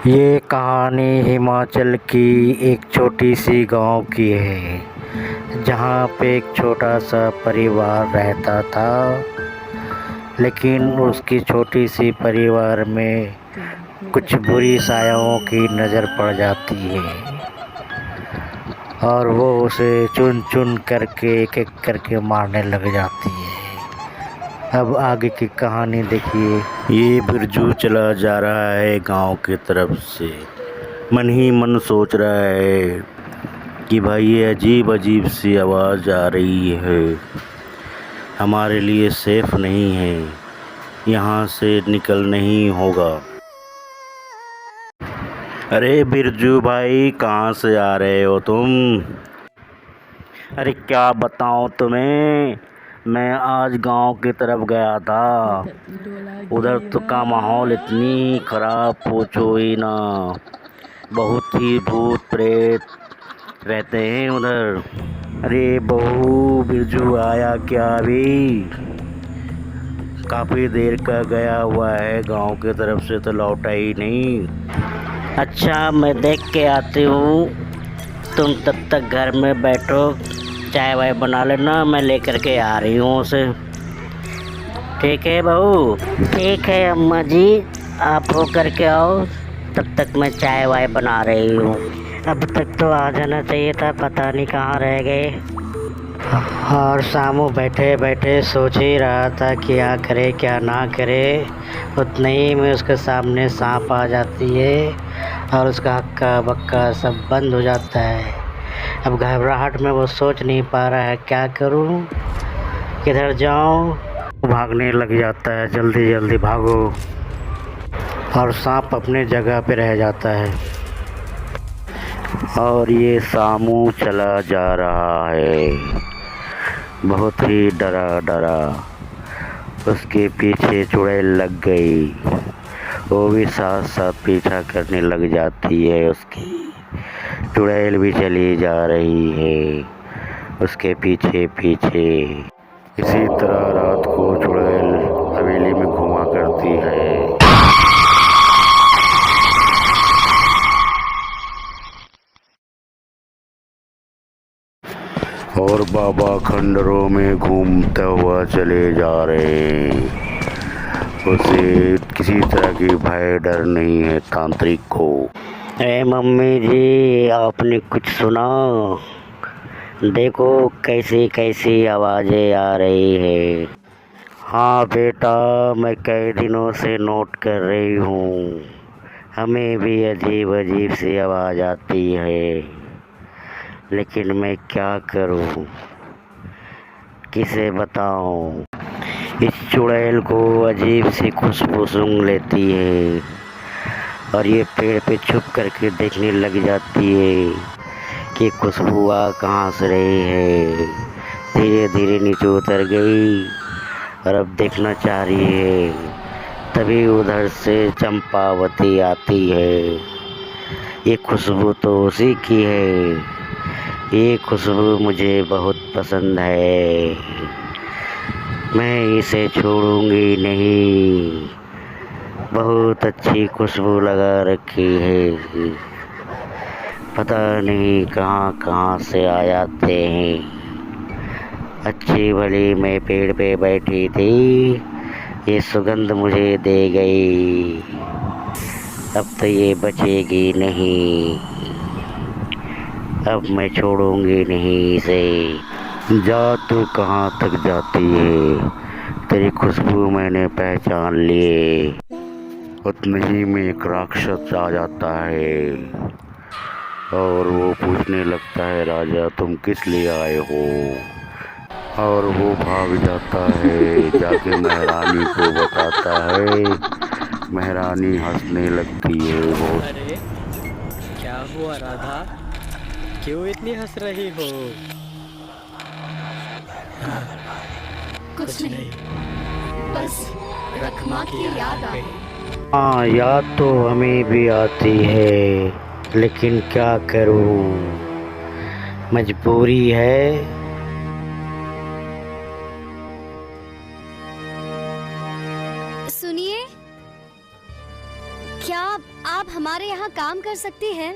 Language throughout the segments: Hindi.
ये कहानी हिमाचल की एक छोटी सी गांव की है, जहाँ पे एक छोटा सा परिवार रहता था। लेकिन उसकी छोटी सी परिवार में कुछ बुरी सायाओं की नज़र पड़ जाती है और वो उसे चुन चुन करके एक एक करके मारने लग जाती है। अब आगे की कहानी देखिए। ये बिरजू चला जा रहा है गांव की तरफ से। मन ही मन सोच रहा है कि भाई ये अजीब अजीब सी आवाज़ आ रही है, हमारे लिए सेफ नहीं है, यहाँ से निकल नहीं होगा। अरे बिरजू भाई, कहाँ से आ रहे हो तुम? अरे क्या बताऊँ तुम्हें, मैं आज गांव की तरफ गया था। उधर तो का माहौल इतनी ख़राब, पूछो ही ना। बहुत ही भूत प्रेत रहते हैं उधर। अरे बहू, बिरजू आया क्या अभी? काफ़ी देर का गया हुआ है गांव की तरफ से, तो लौटा ही नहीं। अच्छा, मैं देख के आती हूँ, तुम तब तक घर में बैठो, चाय वाय बना लेना, मैं लेकर के आ रही हूँ उसे। ठीक है बहू? ठीक है अम्मा जी, आप हो करके आओ, तब तक मैं चाय वाय बना रही हूँ। अब तक तो आ जाना चाहिए था, पता नहीं कहाँ रह गए। और सामू बैठे बैठे सोच ही रहा था कि क्या करे क्या ना करे। उतने ही में उसके सामने सांप आ जाती है और उसका हक्का बक्का सब बंद हो जाता है। अब घबराहट में वो सोच नहीं पा रहा है क्या करूं, किधर जाऊं। भागने लग जाता है, जल्दी जल्दी भागो, और सांप अपने जगह पे रह जाता है। और ये सामू चला जा रहा है, बहुत ही डरा डरा। उसके पीछे चुड़ैल लग गई, वो भी साथ साथ पीछा करने लग जाती है उसकी। चुड़ैल भी चली जा रही है उसके पीछे पीछे। इसी तरह रात को चुड़ैल हवेली में घुमा करती है। और बाबा खंडरों में घूमता हुआ चले जा रहे हैं। उसे किसी तरह की भय डर नहीं है तांत्रिक को। अरे मम्मी जी, आपने कुछ सुना? देखो कैसी कैसी आवाज़ें आ रही है। हाँ बेटा, मैं कई दिनों से नोट कर रही हूँ, हमें भी अजीब अजीब सी आवाज़ आती है, लेकिन मैं क्या करूँ, किसे बताऊँ। इस चुड़ैल को अजीब सी खुशबू सूंघ लेती है और ये पेड़ पे छुप करके देखने लग जाती है कि खुशबू आ कहाँ से रही है। धीरे धीरे नीचे उतर गई और अब देखना चाह रही है। तभी उधर से चंपावती आती है। ये खुशबू तो उसी की है, ये खुशबू मुझे बहुत पसंद है, मैं इसे छोड़ूंगी नहीं। बहुत अच्छी खुशबू लगा रखी है, पता नहीं कहाँ कहाँ से आ जाते हैं। अच्छी भली मैं पेड़ पे बैठी थी, ये सुगंध मुझे दे गई, अब तो ये बचेगी नहीं, अब मैं छोड़ूंगी नहीं इसे। जा, तू कहाँ तक जाती है, तेरी खुशबू मैंने पहचान लिए। उतने ही में एक राक्षस आ जाता है और वो पूछने लगता है, राजा तुम किस लिए आए हो? और वो भाग जाता है, जाके महारानी को बताता है। महारानी हंसने लगती है बहुत। अरे क्या हुआ राधा, क्यों इतनी हंस रही हो? कुछ नहीं, बस रखमा की याद आ गई। हाँ, याद तो हमें भी आती है, लेकिन क्या करूँ, मजबूरी है। सुनिए, क्या आप हमारे यहाँ काम कर सकती हैं?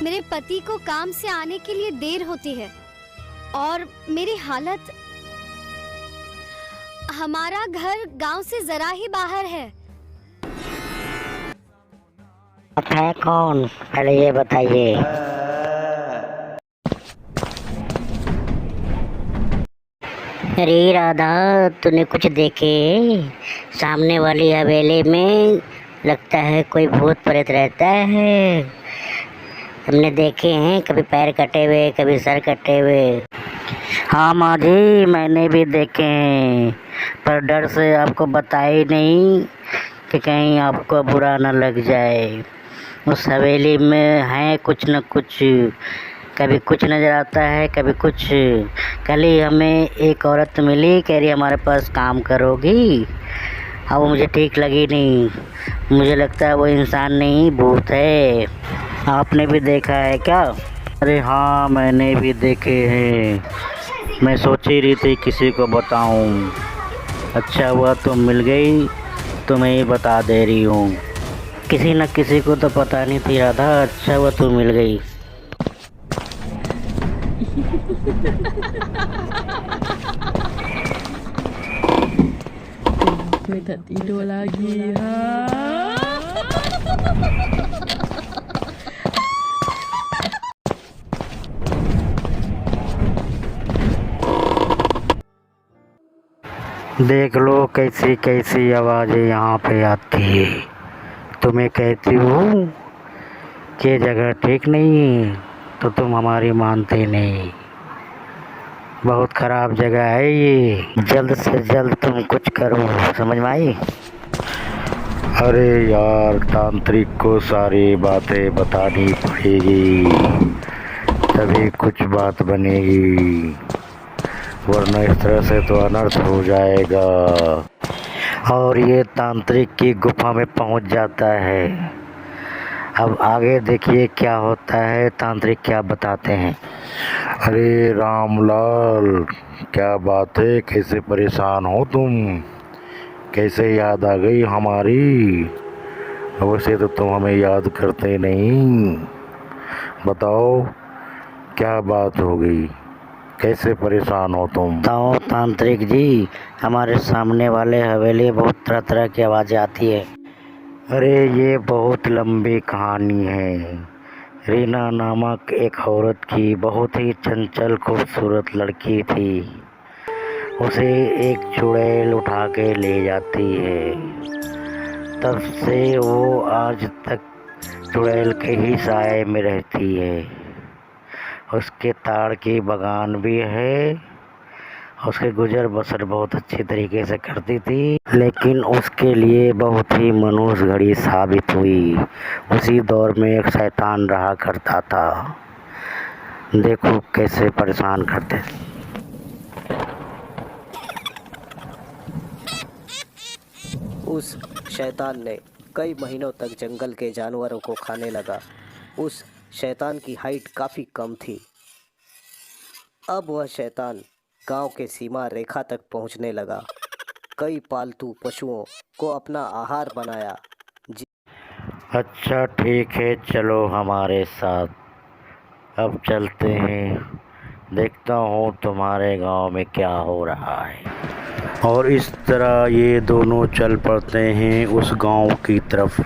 मेरे पति को काम से आने के लिए देर होती है और मेरी हालत, हमारा घर गांव से जरा ही बाहर है। आप है कौन, पहले ये बताइए। अरे राधा, तूने कुछ देखे? सामने वाली हवेली में लगता है कोई भूत प्रेत रहता है। हमने देखे हैं, कभी पैर कटे हुए, कभी सर कटे हुए। हाँ माँ जी, मैंने भी देखे हैं, पर डर से आपको बताई नहीं कि कहीं आपको बुरा न लग जाए। उस हवेली में है कुछ न कुछ, कभी कुछ नज़र आता है, कभी कुछ। कल ही हमें एक औरत मिली, कह रही हमारे पास काम करोगी। हाँ, वो मुझे ठीक लगी नहीं, मुझे लगता है वो इंसान नहीं भूत है। आपने भी देखा है क्या? अरे हाँ, मैंने भी देखे हैं। मैं सोच ही रही थी किसी को बताऊं। अच्छा हुआ तुम मिल गई, तुम्हें ही बता दे रही हूँ। किसी न किसी को तो पता नहीं थी राधा, अच्छा हुआ तुम मिल गई। Gue tak tidur lagi. Ha. देख लो कैसी कैसी आवाज़ें यहाँ पे आती है। तो मैं कहती हूँ कि ये जगह ठीक नहीं है, तो तुम हमारी मानते नहीं। बहुत ख़राब जगह है ये, जल्द से जल्द तुम कुछ करो, समझ में आई? अरे यार, तांत्रिक को सारी बातें बतानी पड़ेगी, तभी कुछ बात बनेगी, वरना इस तरह से तो अनर्थ हो जाएगा। और ये तांत्रिक की गुफा में पहुंच जाता है। अब आगे देखिए क्या होता है, तांत्रिक क्या बताते हैं। अरे रामलाल, क्या बात है, कैसे परेशान हो तुम? कैसे याद आ गई हमारी? वैसे तो तुम हमें याद करते नहीं। बताओ क्या बात हो गई, कैसे परेशान हो तुम? बताओ तांत्रिक जी, हमारे सामने वाले हवेली बहुत तरह तरह की आवाज़ें आती है। अरे ये बहुत लंबी कहानी है। रीना नामक एक औरत की बहुत ही चंचल खूबसूरत लड़की थी। उसे एक चुड़ैल उठा के ले जाती है। तब से वो आज तक चुड़ैल के ही साए में रहती है। उसके ताड़ की बागान भी है। उसके गुजर बसर बहुत अच्छी तरीके से करती थी, लेकिन उसके लिए बहुत ही मनहूस घड़ी साबित हुई। उसी दौर में एक शैतान रहा करता था। देखो कैसे परेशान करते। उस शैतान ने कई महीनों तक जंगल के जानवरों को खाने लगा। उस शैतान की हाइट काफ़ी कम थी। अब वह शैतान गांव के सीमा रेखा तक पहुंचने लगा। कई पालतू पशुओं को अपना आहार बनाया। अच्छा ठीक है, चलो हमारे साथ, अब चलते हैं, देखता हूँ तुम्हारे गांव में क्या हो रहा है। और इस तरह ये दोनों चल पड़ते हैं उस गांव की तरफ,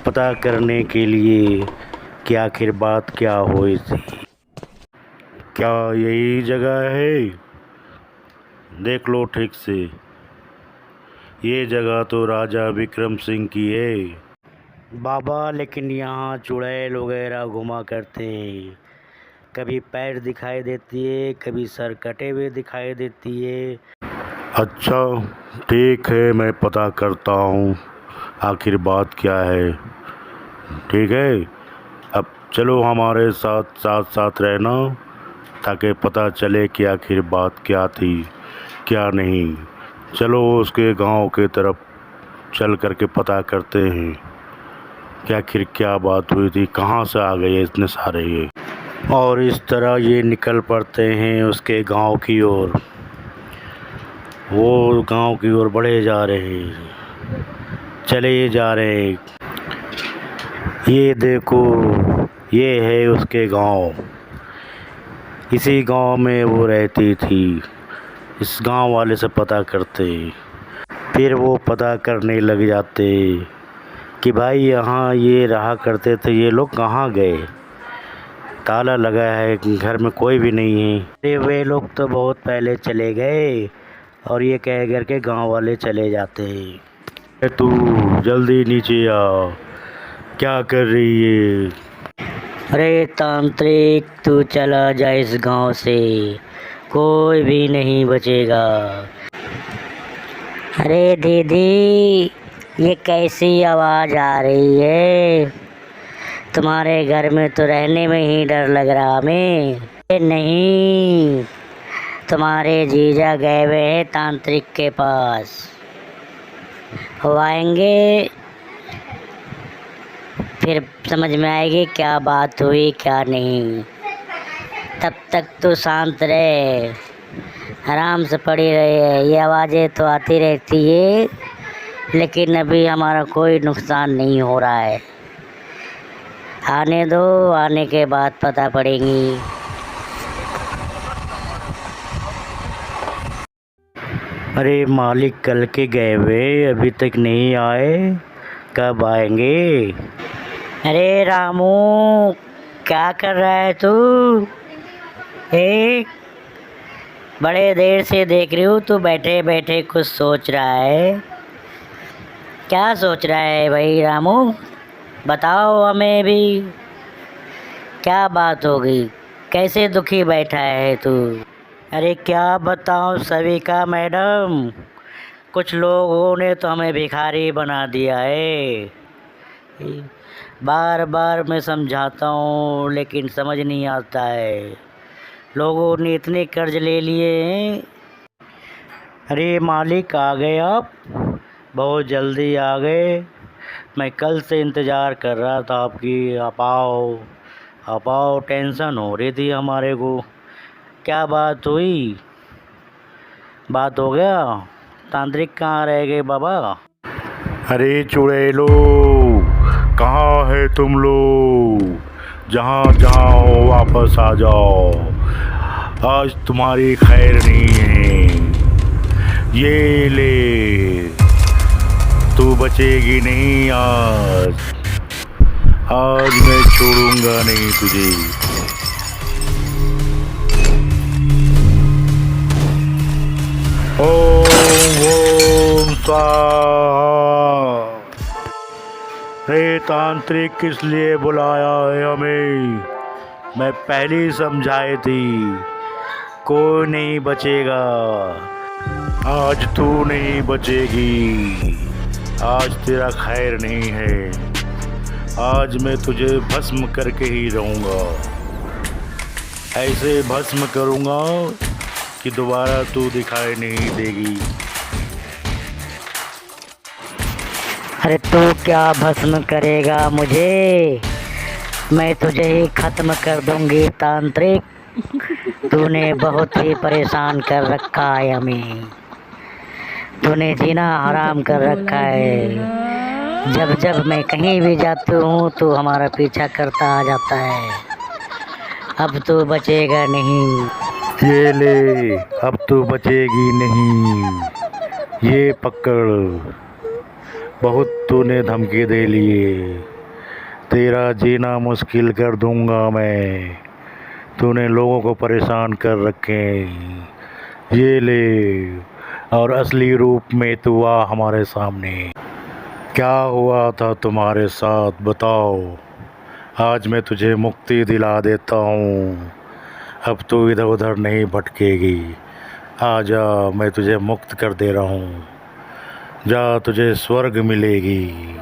पता करने के लिए कि आखिर बात क्या हुई थी। क्या यही जगह है? देख लो ठीक से, ये जगह तो राजा विक्रम सिंह की है। बाबा, लेकिन यहाँ चुड़ैल वगैरह घुमा करते हैं। कभी पैर दिखाई देती है, कभी सर कटे हुए दिखाई देती है। अच्छा ठीक है, मैं पता करता हूँ आखिर बात क्या है। ठीक है, अब चलो हमारे साथ साथ साथ रहना, ताकि पता चले कि आखिर बात क्या थी क्या नहीं। चलो उसके गांव के तरफ चल करके पता करते हैं कि आखिर क्या बात हुई थी, कहाँ से आ गए इतने सारे ये। और इस तरह ये निकल पड़ते हैं उसके गांव की ओर। वो गांव की ओर बढ़े जा रहे हैं, चले जा रहे हैं। ये देखो, ये है उसके गांव। इसी गांव में वो रहती थी। इस गांव वाले से पता करते, फिर वो पता करने लग जाते कि भाई यहाँ ये रहा करते थे, ये लोग कहाँ गए, ताला लगा है, घर में कोई भी नहीं है। अरे वे लोग तो बहुत पहले चले गए, और ये कह कर के गांव वाले चले जाते। तू जल्दी नीचे आ, क्या कर रही है? अरे तांत्रिक, तू चला जा इस गांव से, कोई भी नहीं बचेगा। अरे दीदी, ये कैसी आवाज़ आ रही है? तुम्हारे घर में तो रहने में ही डर लग रहा हमें। ये नहीं, तुम्हारे जीजा गए हुए हैं तांत्रिक के पास, वो आएंगे, फिर समझ में आएगी क्या बात हुई क्या नहीं। तब तक तो शांत रहे, आराम से पड़ी रहे। ये आवाज़ें तो आती रहती है, लेकिन अभी हमारा कोई नुकसान नहीं हो रहा है। आने दो, आने के बाद पता पड़ेगी। अरे मालिक कल के गए हुए, अभी तक नहीं आए, कब आएंगे? अरे रामू, क्या कर रहा है तू? बड़े देर से देख रही हूँ, तू बैठे बैठे कुछ सोच रहा है। क्या सोच रहा है भाई रामू? बताओ हमें भी, क्या बात होगी, कैसे दुखी बैठा है तू? अरे क्या बताऊँ सविका मैडम, कुछ लोगों ने तो हमें भिखारी बना दिया है। बार बार मैं समझाता हूँ, लेकिन समझ नहीं आता है। लोगों ने इतने कर्ज ले लिए हैं। अरे मालिक आ गए आप, बहुत जल्दी आ गए। मैं कल से इंतज़ार कर रहा था आपकी, आप आओ, टेंशन हो रही थी हमारे को। क्या बात हुई? बात हो गया? तांत्रिक कहाँ रह गए बाबा? अरे चुड़ैलो, कहाँ है तुम लोग? जहाँ जहाँ हो वापस आ जाओ, आज तुम्हारी खैर नहीं है। ये ले, तू बचेगी नहीं आज मैं छोड़ूंगा नहीं तुझे। ओम स्वाहा। रे तांत्रिक किस लिए बुलाया है हमें? मैं पहले ही समझाई थी, कोई नहीं बचेगा। आज तू नहीं बचेगी, आज तेरा खैर नहीं है। आज मैं तुझे भस्म करके ही रहूँगा, ऐसे भस्म करूँगा कि दोबारा तू दिखाई नहीं देगी। अरे तू क्या भस्म करेगा मुझे? मैं तुझे ही खत्म कर दूंगी तांत्रिक। तूने बहुत ही परेशान कर रखा है हमें, तूने जीना हराम कर रखा है। जब जब मैं कहीं भी जाती हूँ तो हमारा पीछा करता आ जाता है। अब तो बचेगा नहीं। ये ले, अब तो बचेगी नहीं। ये पकड़, बहुत तूने धमकी दे लिए, तेरा जीना मुश्किल कर दूंगा मैं। तूने लोगों को परेशान कर रखे। ये ले, और असली रूप में तू आ हमारे सामने। क्या हुआ था तुम्हारे साथ बताओ? आज मैं तुझे मुक्ति दिला देता हूँ। अब तू इधर उधर नहीं भटकेगी। आजा, मैं तुझे मुक्त कर दे रहा हूँ। जा, तुझे स्वर्ग मिलेगी।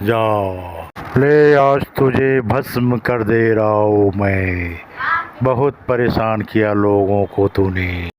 जा ले, आज तुझे भस्म कर दे रहा हूँ मैं। बहुत परेशान किया लोगों को तूने।